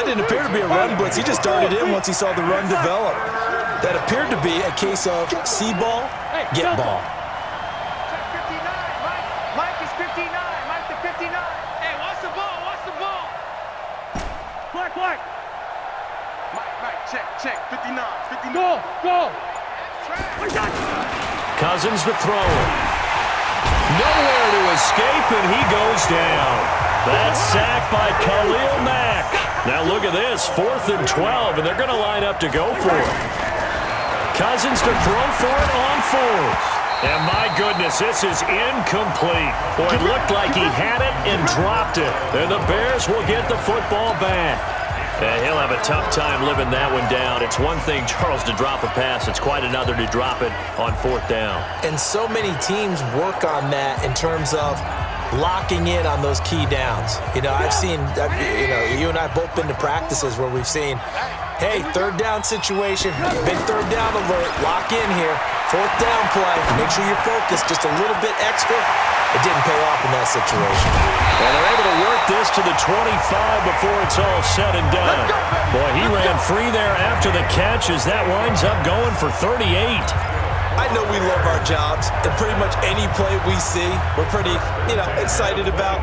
didn't appear to be a run blitz. He just darted in once he saw the run develop. That appeared to be a case of see ball, get ball. Check 59. Mike is 59. Mike to 59. Hey, watch the ball. Watch the ball. Clark. Mike, check. 59. 59. Go. Cousins to throw. Nowhere to escape, and he goes down. That's sacked by Khalil Mack. Now look at this, 4th and 12, and they're going to line up to go for it. Cousins to throw for it on 4th. And my goodness, this is incomplete. Boy, it looked like he had it and dropped it. And the Bears will get the football back. He'll have a tough time living that one down. It's one thing, Charles, to drop a pass. It's quite another to drop it on 4th down. And so many teams work on that in terms of locking in on those key downs. I've seen, you and I both been to practices where we've seen, hey, 3rd down situation, big 3rd down alert, lock in here, 4th down play, make sure you're focused just a little bit extra. It didn't pay off in that situation. Well, they're able to work this to the 25 before it's all said and done. Boy, he ran free there after the catch as that winds up going for 38. I know we love our jobs, and pretty much any play we see, we're pretty, excited about.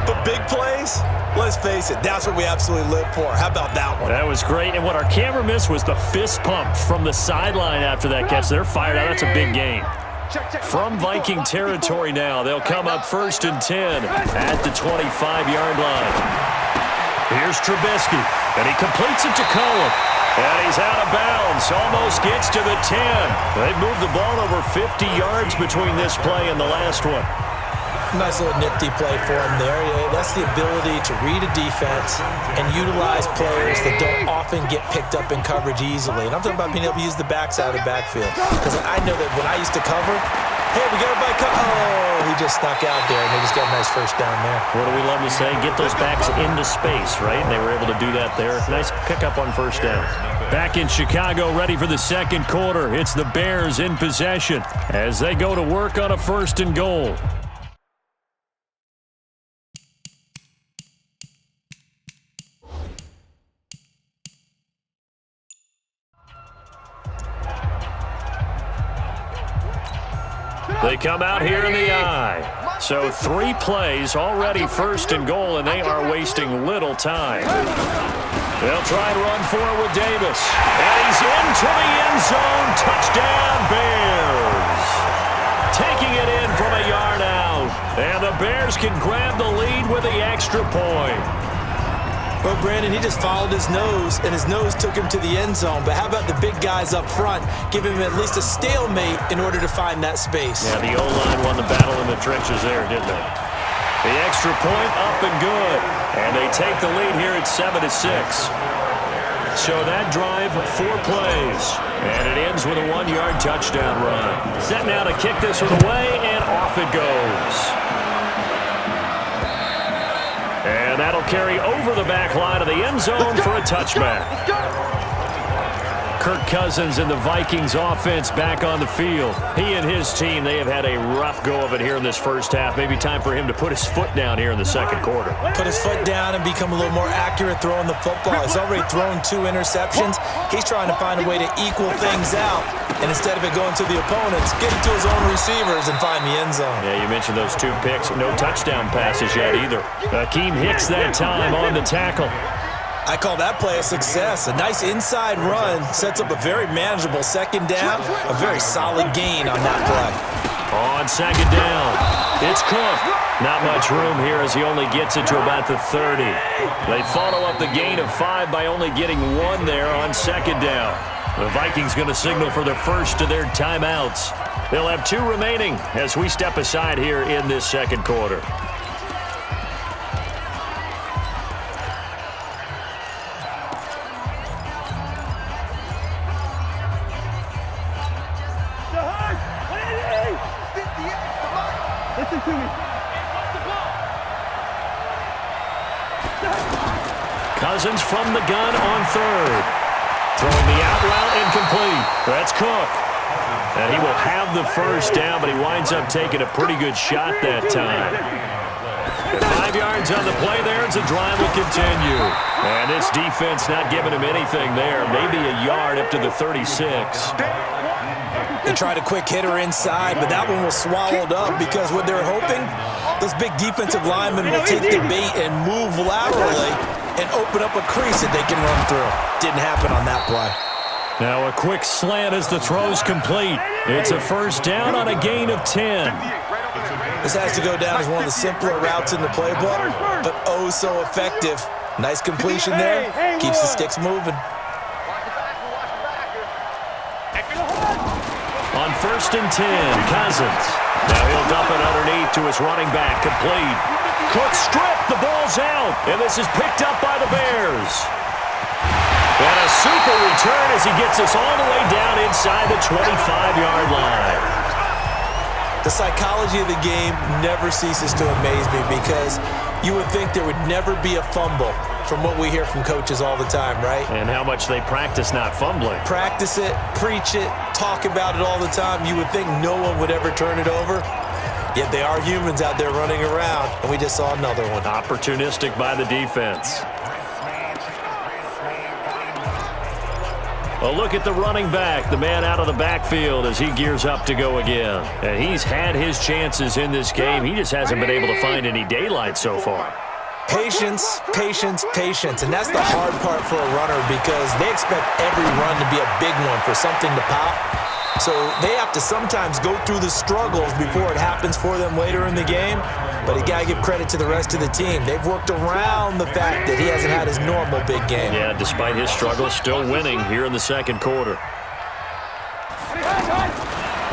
But big plays, let's face it, that's what we absolutely live for. How about that one? That was great, and what our camera missed was the fist pump from the sideline after that catch. They're fired out. That's a big gain. From Viking territory now, they'll come up 1st and 10 at the 25-yard line. Here's Trubisky, and he completes it to Cohen. And he's out of bounds, almost gets to the 10. They've moved the ball over 50 yards between this play and the last one. Nice little nifty play for him there. That's the ability to read a defense and utilize players that don't often get picked up in coverage easily. And I'm talking about being able to use the backside of the backfield. Because I know that when I used to cover, hey, we got everybody he just snuck out there, and they just got a nice 1st down there. What do we love to say? Get those backs into space, right? And they were able to do that there. Nice pickup on 1st down. Back in Chicago, ready for the 2nd quarter. It's the Bears in possession as they go to work on a 1st and goal. They come out here in the eye. So 3 plays, already 1st and goal, and they are wasting little time. They'll try and run for it with Davis. And he's into the end zone. Touchdown, Bears. Taking it in from a yard out. And the Bears can grab the lead with the extra point. Well, Brandon, he just followed his nose, and his nose took him to the end zone. But how about the big guys up front? Give him at least a stalemate in order to find that space. Yeah, the O-line won the battle in the trenches there, didn't they? The extra point up and good. And they take the lead here at 7-6. So that drive, 4 plays. And it ends with a 1-yard touchdown run. Set now to kick this one away, and off it goes. And that'll carry over the back line of the end zone for a touchback. Kirk Cousins and the Vikings offense back on the field. He and his team, they have had a rough go of it here in this 1st half. Maybe time for him to put his foot down here in the 2nd quarter. Put his foot down and become a little more accurate throwing the football. He's already thrown 2 interceptions. He's trying to find a way to equal things out. And instead of it going to the opponents, get it to his own receivers and find the end zone. Yeah, you mentioned those 2 picks. No touchdown passes yet either. Akeem Hicks that time on the tackle. I call that play a success. A nice inside run sets up a very manageable 2nd down. A very solid gain on that play. On 2nd down, it's Cook. Not much room here as he only gets it to about the 30. They follow up the gain of 5 by only getting 1 there on 2nd down. The Vikings going to signal for their first of their timeouts. They'll have 2 remaining as we step aside here in this 2nd quarter. Listen to me. Cousins from the gun on 3rd. Throwing the out route incomplete. That's Cook. And he will have the 1st down, but he winds up taking a pretty good shot that time. And 5 yards on the play there as the drive will continue. And this defense not giving him anything there. Maybe a yard up to the 36. They tried a quick hitter inside, but that one was swallowed up because what they're hoping, those big defensive linemen will take the bait and move laterally and open up a crease that they can run through. Didn't happen on that play. Now a quick slant as the throw's complete. It's a first down on a gain of 10. This has to go down as one of the simpler routes in the playbook, but oh so effective. Nice completion there. Keeps the sticks moving. On 1st and 10, Cousins. Now he'll dump it underneath to his running back, complete. Cook stripped, the ball's out, and this is picked up by the Bears. And a super return as he gets us all the way down inside the 25-yard line. The psychology of the game never ceases to amaze me because you would think there would never be a fumble from what we hear from coaches all the time, right? And how much they practice not fumbling. Practice it, preach it, talk about it all the time. You would think no one would ever turn it over. Yet they are humans out there running around, and we just saw another one. Opportunistic by the defense. A look at the running back, the man out of the backfield as he gears up to go again. And he's had his chances in this game. He just hasn't been able to find any daylight so far. Patience, patience, patience. And that's the hard part for a runner because they expect every run to be a big one for something to pop. So they have to sometimes go through the struggles before it happens for them later in the game. But you got to give credit to the rest of the team. They've worked around the fact that he hasn't had his normal big game. Yeah, despite his struggles, still winning here in the second quarter.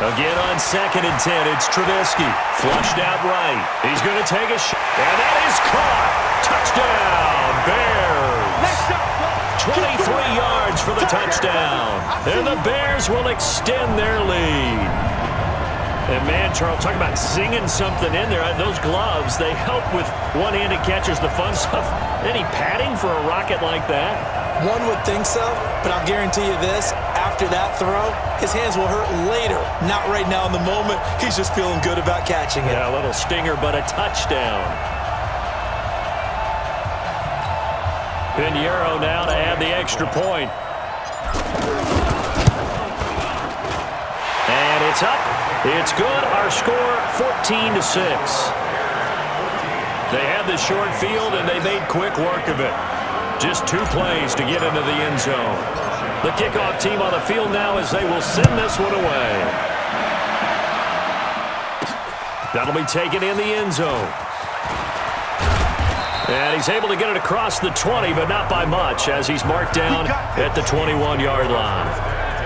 Again on 2nd and 10, it's Trubisky. Flushed out right. He's going to take a shot. And that is caught. Touchdown, Bears. 23 yards for the touchdown. And the Bears will extend their lead. And man, Charles, talk about singing something in there. Those gloves, they help with one-handed catches, the fun stuff. Any padding for a rocket like that? One would think so, but I'll guarantee you this. After that throw, his hands will hurt later. Not right now in the moment. He's just feeling good about catching it. Yeah, a little stinger, but a touchdown. Pinheiro now to add the extra point. And it's up. It's good. Our score, 14-6. They had the short field, and they made quick work of it. Just 2 plays to get into the end zone. The kickoff team on the field now as they will send this one away. That'll be taken in the end zone. And he's able to get it across the 20, but not by much, as he's marked down at the 21-yard line.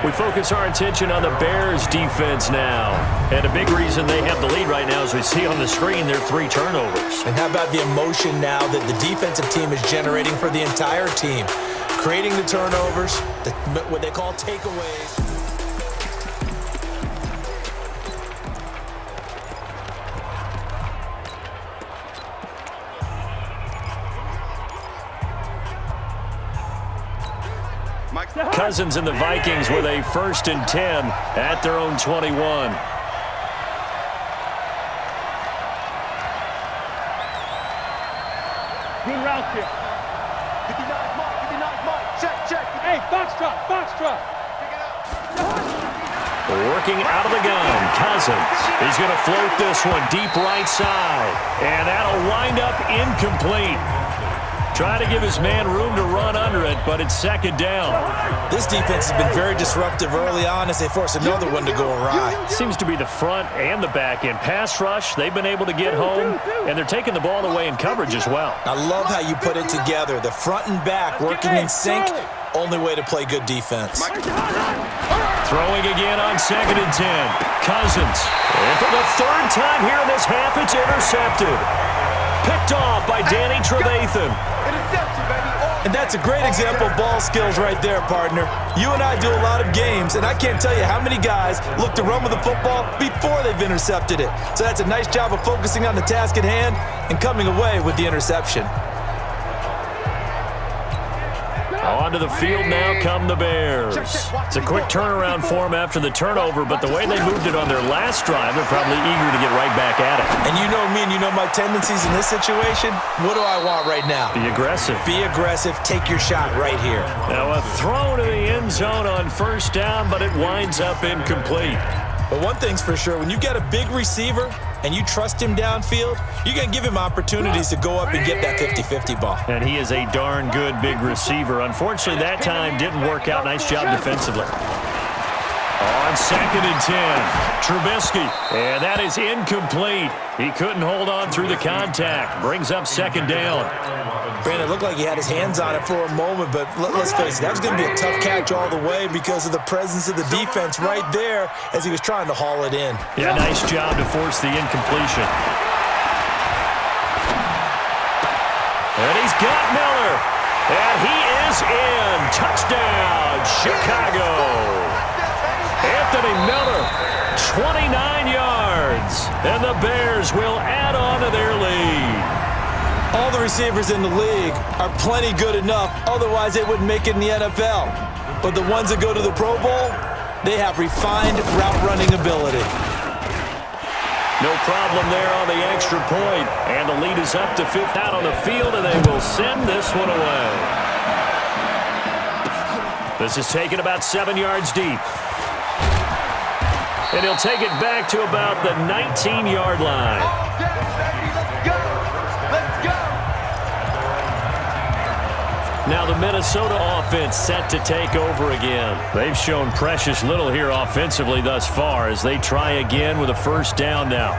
We focus our attention on the Bears defense now. And a big reason they have the lead right now, as we see on the screen, their 3 turnovers. And how about the emotion now that the defensive team is generating for the entire team? Creating the turnovers, what they call takeaways. Cousins and the Vikings with a 1st and 10 at their own 21. Good route here. 59 mark, 59 mark. Check. Hey, box drop. Pick it up. Working out of the gun, Cousins. He's going to float this one deep right side. And that'll wind up incomplete. Trying to give his man room to run under it, but it's 2nd down. This defense has been very disruptive early on as they force another one to go awry. Seems to be the front and the back end. Pass rush, they've been able to get home, and they're taking the ball away in coverage as well. I love how you put it together. The front and back working in sync, only way to play good defense. Throwing again on 2nd and 10. Cousins. And for the 3rd time here in this half, it's intercepted. Picked off by Danny Trevathan. And that's a great example of ball skills right there, partner. You and I do a lot of games, and I can't tell you how many guys look to run with the football before they've intercepted it. So that's a nice job of focusing on the task at hand and coming away with the interception. Onto the field now come the Bears. It's a quick turnaround for them after the turnover, but the way they moved it on their last drive, they're probably eager to get right back at it. And you know me and you know my tendencies in this situation. What do I want right now? Be aggressive. Be aggressive. Take your shot right here. Now a throw to the end zone on first down, but it winds up incomplete. But one thing's for sure, when you get a big receiver and you trust him downfield, you're going to give him opportunities to go up and get that 50-50 ball. And he is a darn good big receiver. Unfortunately, that time didn't work out. Nice job defensively. On 2nd and 10, Trubisky. And that is incomplete. He couldn't hold on through the contact. Brings up 2nd down. Brandon, it looked like he had his hands on it for a moment, but let's face it, that was going to be a tough catch all the way because of the presence of the defense right there as he was trying to haul it in. Yeah, nice job to force the incompletion. And he's got Miller. And he is in. Touchdown, Chicago. Anthony Miller, 29 yards. And the Bears will add on to their lead. All the receivers in the league are plenty good enough, otherwise they wouldn't make it in the NFL. But the ones that go to the Pro Bowl, they have refined route running ability. No problem there on the extra point. And the lead is up to 5th out on the field, and they will send this one away. This is taken about 7 yards deep. And he'll take it back to about the 19-yard line. Now the Minnesota offense set to take over again. They've shown precious little here offensively thus far as they try again with a first down now.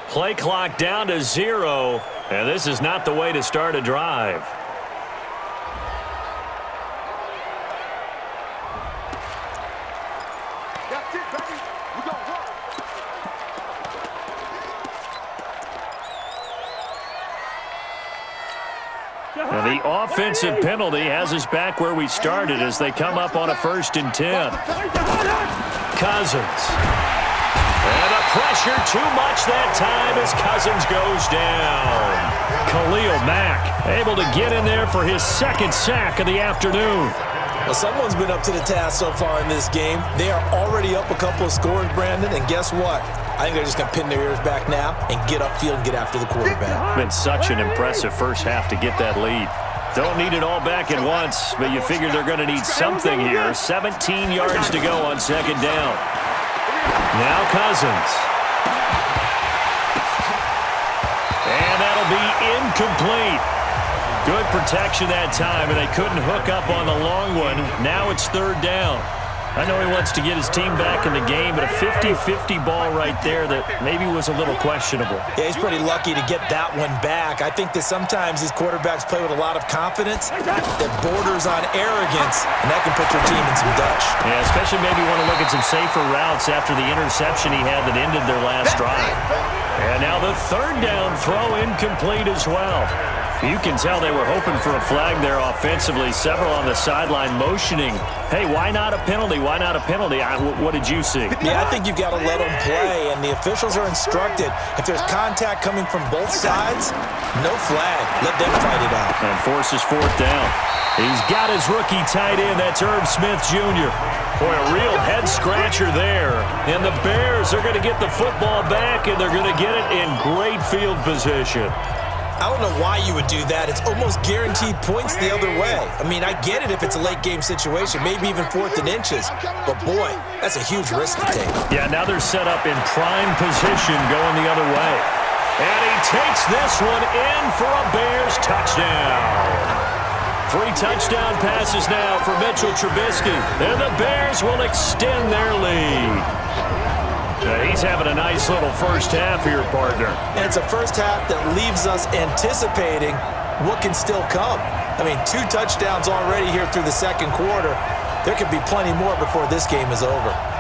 Play clock down to 0, and this is not the way to start a drive. That's it, baby. We gonna work. And the offensive penalty has us back where we started as they come up on a 1st and 10. Cousins. And the pressure too much that time as Cousins goes down. Khalil Mack able to get in there for his 2nd sack of the afternoon. Well, someone's been up to the task so far in this game. They are already up a couple of scores, Brandon, and guess what? I think they're just going to pin their ears back now and get upfield and get after the quarterback. Been such an impressive first half to get that lead. Don't need it all back at once, but you figure they're going to need something here. 17 yards to go on 2nd down. Now Cousins. And that'll be incomplete. Good protection that time, and they couldn't hook up on the long one. Now it's 3rd down. I know he wants to get his team back in the game, but a 50-50 ball right there that maybe was a little questionable. Yeah, he's pretty lucky to get that one back. I think that sometimes these quarterbacks play with a lot of confidence that borders on arrogance, and that can put your team in some Dutch. Yeah, especially maybe want to look at some safer routes after the interception he had that ended their last drive. And now the 3rd down throw incomplete as well. You can tell they were hoping for a flag there offensively. Several on the sideline motioning, hey, why not a penalty? Why not a penalty? What did you see? Yeah, I think you've got to let them play, and the officials are instructed. If there's contact coming from both sides, no flag. Let them fight it out. And forces 4th down. He's got his rookie tight end. That's Herb Smith Jr. Boy, a real head-scratcher there. And the Bears are going to get the football back, and they're going to get it in great field position. I don't know why you would do that. It's almost guaranteed points the other way. I mean, I get it if it's a late-game situation, maybe even 4th and inches. But, boy, that's a huge risk to take. Yeah, now they're set up in prime position going the other way. And he takes this one in for a Bears touchdown. 3 touchdown passes now for Mitchell Trubisky. And the Bears will extend their lead. He's having a nice little first half here, partner. And it's a first half that leaves us anticipating what can still come. I mean, 2 touchdowns already here through the second quarter. There could be plenty more before this game is over.